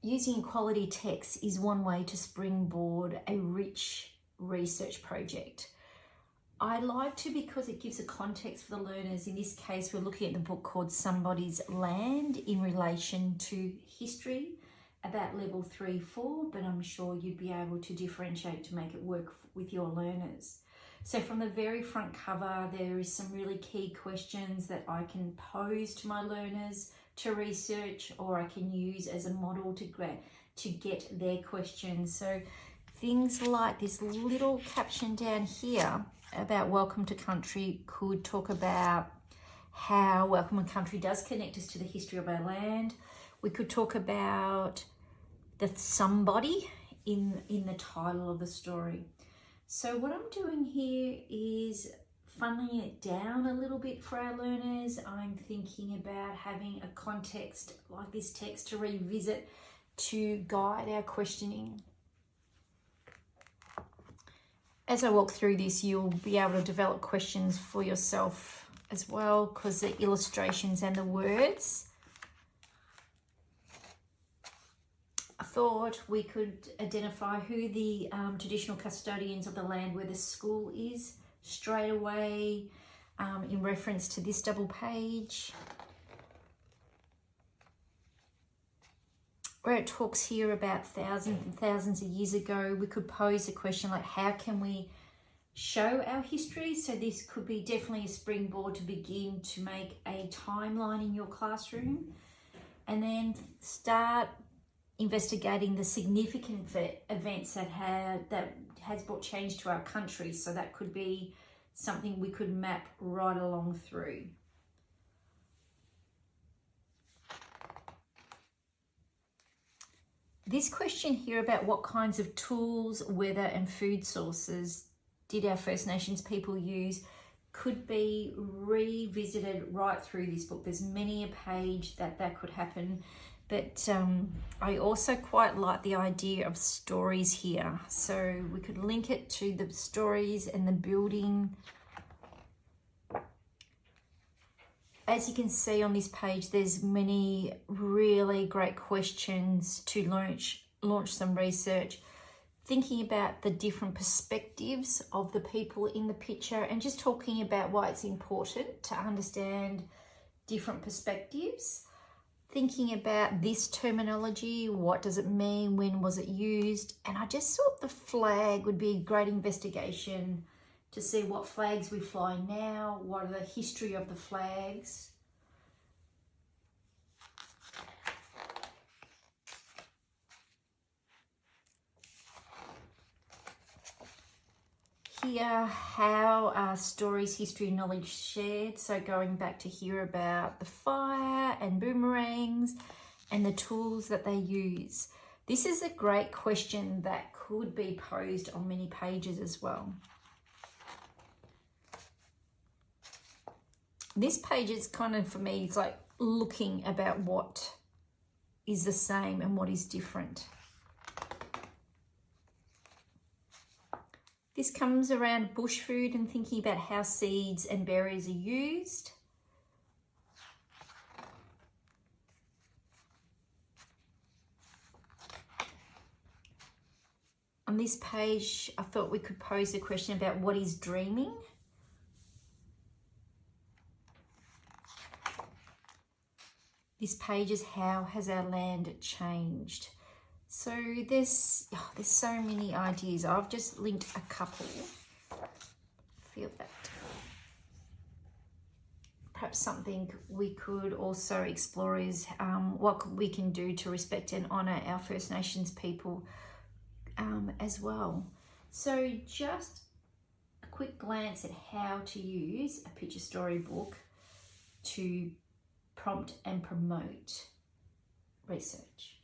using quality text is one way to springboard a rich research project. I like to because it gives a context for the learners. In this case, we're looking at the book called Somebody's Land in relation to history, about level 3, 4, but I'm sure you'd be able to differentiate to make it work with your learners. So from the very front cover, there is some really key questions that I can pose to my learners to research, or I can use as a model to get their questions. So things like this little caption down here about Welcome to Country could talk about how Welcome to Country does connect us to the history of our land. We could talk about the somebody in the title of the story. So what I'm doing here is funneling it down a little bit for our learners. I'm thinking about having a context like this text to revisit to guide our questioning. As I walk through this, you'll be able to develop questions for yourself as well, because the illustrations and the words. I thought we could identify who the traditional custodians of the land where the school is straight away in reference to this double page. Where it talks here about thousands and thousands of years ago, we could pose a question like, how can we show our history? So this could be definitely a springboard to begin to make a timeline in your classroom, and then start investigating the significant events that has brought change to our country. So that could be something we could map right along through. This question here about what kinds of tools, weather and food sources did our First Nations people use could be revisited right through this book. There's many a page that could happen, but I also quite like the idea of stories here. So we could link it to the stories and the building. As you can see on this page, there's many really great questions to launch some research, thinking about the different perspectives of the people in the picture, and just talking about why it's important to understand different perspectives. Thinking about this terminology, what does it mean, when was it used? And I just thought the flag would be a great investigation to see what flags we fly now, what are the history of the flags. Here, how are stories, history, knowledge shared? So going back to hear about the fire and boomerangs and the tools that they use. This is a great question that could be posed on many pages as well. This page is kind of, for me, it's like looking about what is the same and what is different. This comes around bush food and thinking about how seeds and berries are used. On this page, I thought we could pose a question about what is dreaming. This page is how has our land changed? So there's so many ideas. I've just linked a couple. Feel that. Perhaps something we could also explore is what we can do to respect and honour our First Nations people as well. So just a quick glance at how to use a picture storybook to prompt and promote research.